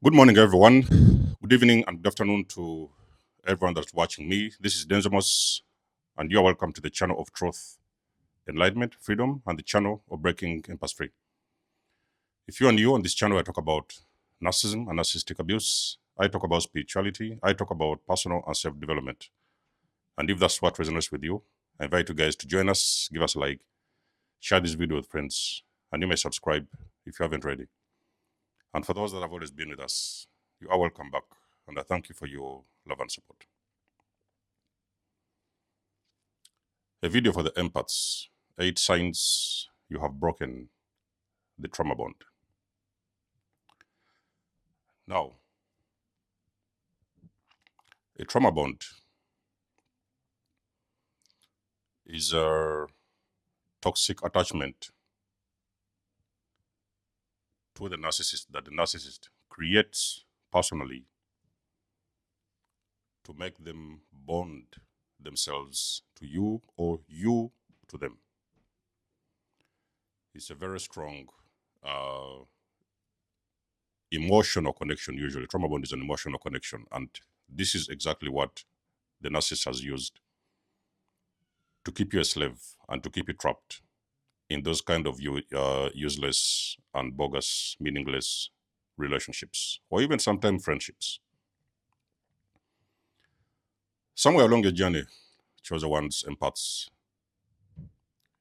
Good morning, everyone. Good evening and good afternoon to everyone that's watching me. This is Denzimus, and you're welcome to the channel of Truth, Enlightenment, Freedom, and the channel of Breaking Impasse Free. If you're new on this channel, I talk about narcissism and narcissistic abuse. I talk about spirituality. I talk about personal and self-development. And if that's what resonates with you, I invite you guys to join us, give us a like, share this video with friends, and you may subscribe if you haven't already. And for those that have always been with us, you are welcome back, and I thank you for your love and support. A video for the empaths: 8 signs you have broken the trauma bond. Now, a trauma bond is a toxic attachment to the narcissist that the narcissist creates personally to make them bond themselves to you or you to them. It's a very strong emotional connection. Usually trauma bond is an emotional connection, and this is exactly what the narcissist has used to keep you a slave and to keep you trapped in those kind of useless and bogus, meaningless relationships, or even sometimes friendships. Somewhere along your journey, chosen ones, empaths,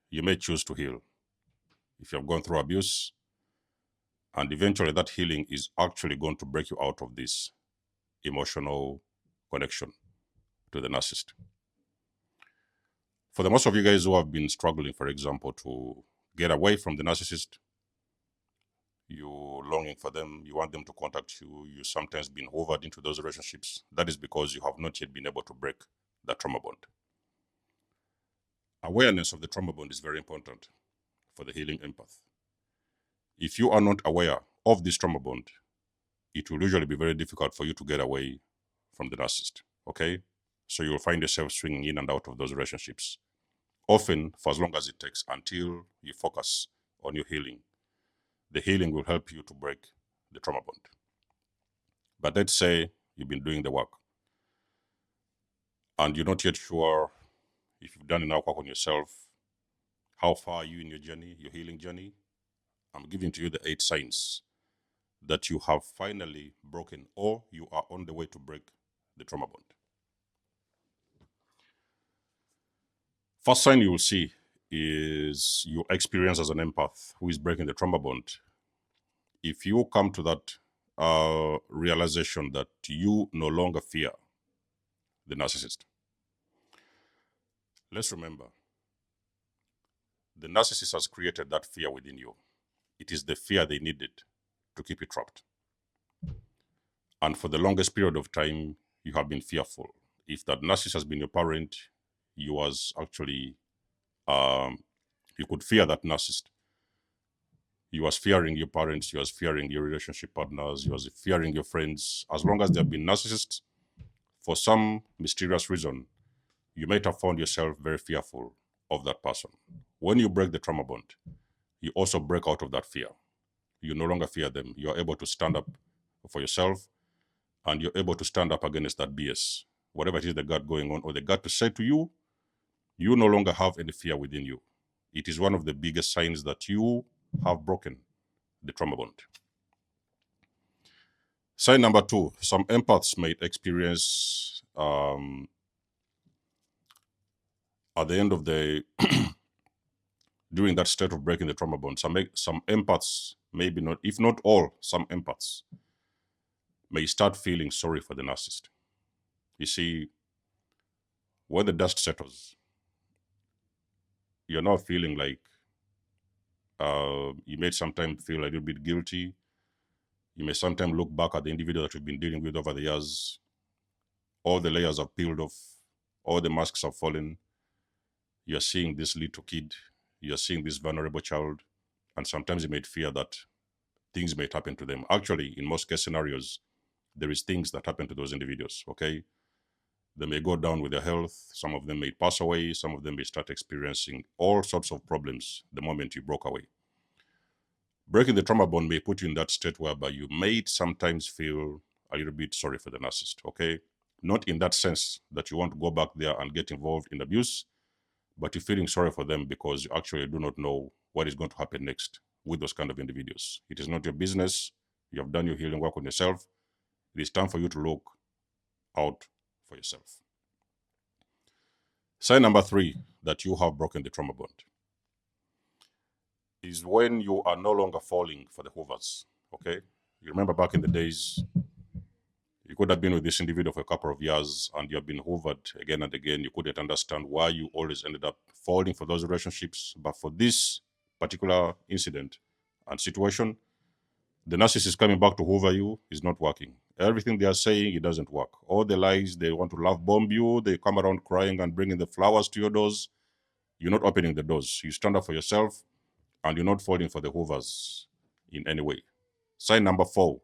you may choose to heal. If you have gone through abuse, and eventually that healing is actually going to break you out of this emotional connection to the narcissist. For the most of you guys who have been struggling, for example, to get away from the narcissist, you're longing for them, you want them to contact you, you sometimes been hovered into those relationships, that is because you have not yet been able to break that trauma bond. Awareness of the trauma bond is very important for the healing empath. If you are not aware of this trauma bond, it will usually be very difficult for you to get away from the narcissist, okay? So you'll find yourself swinging in and out of those relationships, often for as long as it takes until you focus on your healing. The healing will help you to break the trauma bond. But let's say you've been doing the work and you're not yet sure if you've done enough work on yourself. How far are you in your journey, your healing journey? I'm giving to you the 8 signs that you have finally broken or you are on the way to break the trauma bond. First sign you will see is your experience as an empath who is breaking the trauma bond. If you come to that realization that you no longer fear the narcissist. Let's remember, the narcissist has created that fear within you. It is the fear they needed to keep you trapped. And for the longest period of time, you have been fearful. If that narcissist has been your parent, you was actually, you could fear that narcissist. You was fearing your parents, you was fearing your relationship partners, you was fearing your friends. As long as they have been narcissists, for some mysterious reason, you might have found yourself very fearful of that person. When you break the trauma bond, you also break out of that fear. You no longer fear them. You are able to stand up for yourself, and you're able to stand up against that BS. Whatever it is they got going on or they got to say to you, you no longer have any fear within you. It is one of the biggest signs that you have broken the trauma bond. Sign number 2, some empaths may experience at the end of the during that state of breaking the trauma bond, some empaths, maybe not, if not all, some empaths may start feeling sorry for the narcissist. You see, when the dust settles, you're not feeling like you may sometimes feel a little bit guilty. You may sometimes look back at the individual that you've been dealing with over the years. All the layers are peeled off. All the masks are fallen. You're seeing this little kid. You're seeing this vulnerable child. And sometimes you may fear that things may happen to them. Actually, in most case scenarios, there is things that happen to those individuals, okay? They may go down with their health. Some of them may pass away. Some of them may start experiencing all sorts of problems the moment you broke away. Breaking the trauma bond may put you in that state whereby you may sometimes feel a little bit sorry for the narcissist, okay? Not in that sense that you want to go back there and get involved in abuse, but you're feeling sorry for them because you actually do not know what is going to happen next with those kind of individuals. It is not your business. You have done your healing work on yourself. It is time for you to look out for yourself. Sign number 3 that you have broken the trauma bond is when you are no longer falling for the hoovers, okay? You remember back in the days, you could have been with this individual for a couple of years and you have been hoovered again and again. You couldn't understand why you always ended up falling for those relationships. But for this particular incident and situation, the narcissist coming back to hoover you is not working. Everything they are saying, it doesn't work. All the lies, they want to love bomb you. They come around crying and bringing the flowers to your doors. You're not opening the doors. You stand up for yourself and you're not falling for the hoovers in any way. Sign number 4,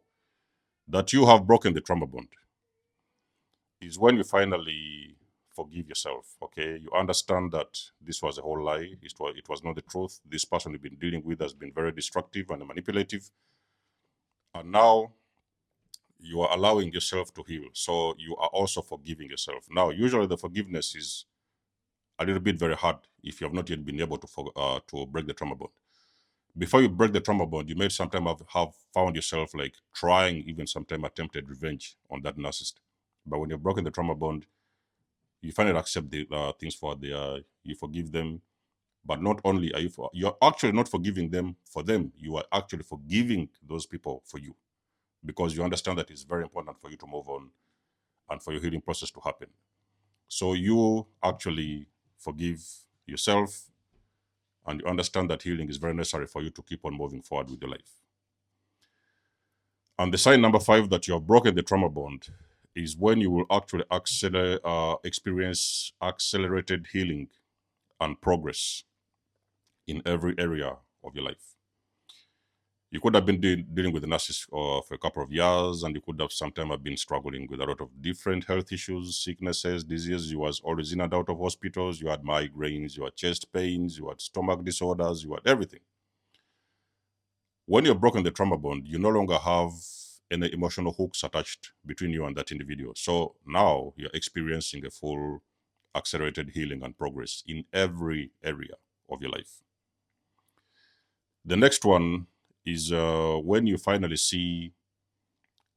that you have broken the trauma bond, is when you finally forgive yourself, okay? You understand that this was a whole lie. It was not the truth. This person you've been dealing with has been very destructive and manipulative. And now you are allowing yourself to heal. So you are also forgiving yourself. Now, usually the forgiveness is a little bit very hard if you have not yet been able to break the trauma bond. Before you break the trauma bond, you may sometimes have found yourself like trying, even sometimes attempted revenge on that narcissist. But when you've broken the trauma bond, you finally accept the things for you forgive them. But not only are you're actually not forgiving them for them, you are actually forgiving those people for you, because you understand that it's very important for you to move on and for your healing process to happen. So you actually forgive yourself and you understand that healing is very necessary for you to keep on moving forward with your life. And the sign number 5 that you have broken the trauma bond is when you will actually experience accelerated healing and progress in every area of your life. You could have been dealing with a narcissist for a couple of years, and you could have sometimes have been struggling with a lot of different health issues, sicknesses, diseases. You was always in and out of hospitals. You had migraines, you had chest pains, you had stomach disorders, you had everything. When you're broken the trauma bond, you no longer have any emotional hooks attached between you and that individual. So now you're experiencing a full accelerated healing and progress in every area of your life. The next one is when you finally see,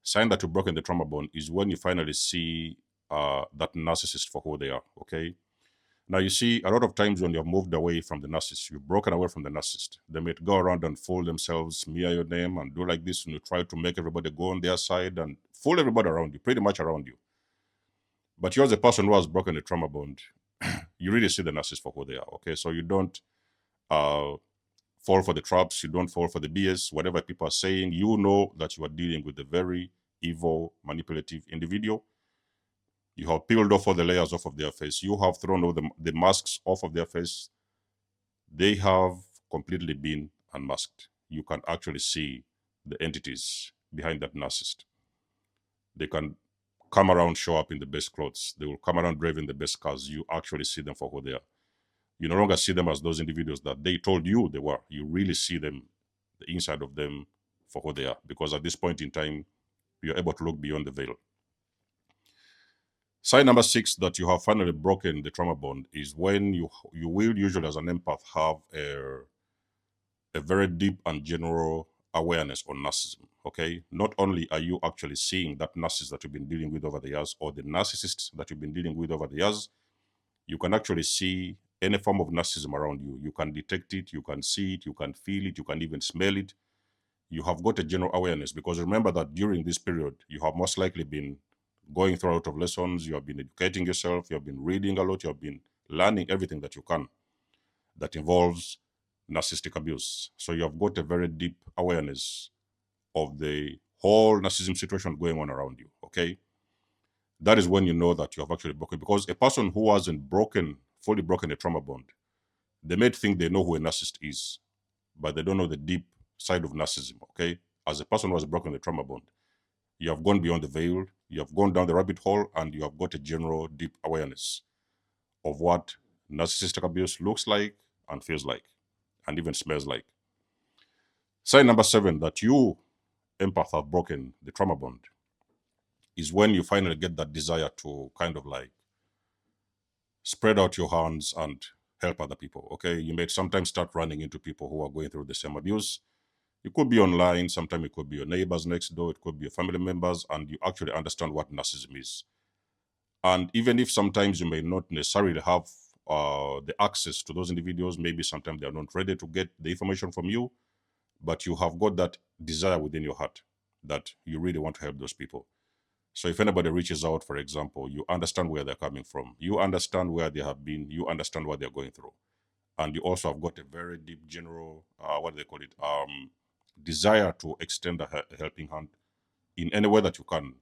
sign that you've broken the trauma bond is when you finally see that narcissist for who they are, okay? Now, you see, a lot of times when you've moved away from the narcissist, you've broken away from the narcissist, they might go around and fool themselves, smear your name, and do like this, and you try to make everybody go on their side and fool everybody around you, pretty much around you. But you, as a person who has broken the trauma bond, you really see the narcissist for who they are, okay? So you don't fall for the traps, you don't fall for the BS, whatever people are saying. You know that you are dealing with a very evil, manipulative individual. You have peeled off all the layers off of their face. You have thrown all the masks off of their face. They have completely been unmasked. You can actually see the entities behind that narcissist. They can come around, show up in the best clothes. They will come around driving the best cars. You actually see them for who they are. You no longer see them as those individuals that they told you they were. You really see them, the inside of them, for who they are. Because at this point in time, you're able to look beyond the veil. Sign number 6 that you have finally broken the trauma bond is when you will usually, as an empath, have a very deep and general awareness on narcissism. Okay, not only are you actually seeing that narcissist that you've been dealing with over the years, or the narcissists that you've been dealing with over the years, you can actually see any form of narcissism around you. You can detect it, you can see it, you can feel it, you can even smell it. You have got a general awareness, because remember that during this period, you have most likely been going through a lot of lessons, you have been educating yourself, you have been reading a lot, you have been learning everything that you can that involves narcissistic abuse. So you have got a very deep awareness of the whole narcissism situation going on around you, okay? That is when you know that you have actually broken, because a person who hasn't fully broken a trauma bond, they may think they know who a narcissist is, but they don't know the deep side of narcissism, okay? As a person who has broken the trauma bond, you have gone beyond the veil, you have gone down the rabbit hole, and you have got a general deep awareness of what narcissistic abuse looks like and feels like, and even smells like. Sign number 7 that you, empath, have broken the trauma bond is when you finally get that desire to kind of like spread out your hands and help other people. Okay, you may sometimes start running into people who are going through the same abuse. It could be online, sometimes it could be your neighbors next door, it could be your family members, and you actually understand what narcissism is. And even if sometimes you may not necessarily have the access to those individuals, maybe sometimes they are not ready to get the information from you, but you have got that desire within your heart that you really want to help those people. So if anybody reaches out, for example, you understand where they're coming from, you understand where they have been, you understand what they're going through, and you also have got a very deep general, what do they call it, desire to extend a helping hand in any way that you can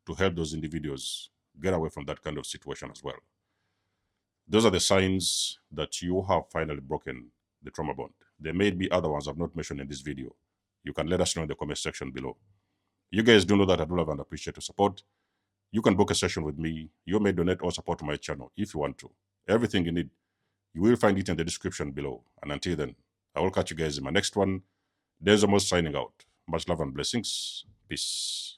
to help those individuals get away from that kind of situation as well. Those are the signs that you have finally broken the trauma bond. There may be other ones I've not mentioned in this video. You can let us know in the comment section below. You guys do know that I do love and appreciate your support. You can book a session with me. You may donate or support my channel if you want to. Everything you need, you will find it in the description below. And until then, I will catch you guys in my next one. There's almost signing out. Much love and blessings. Peace.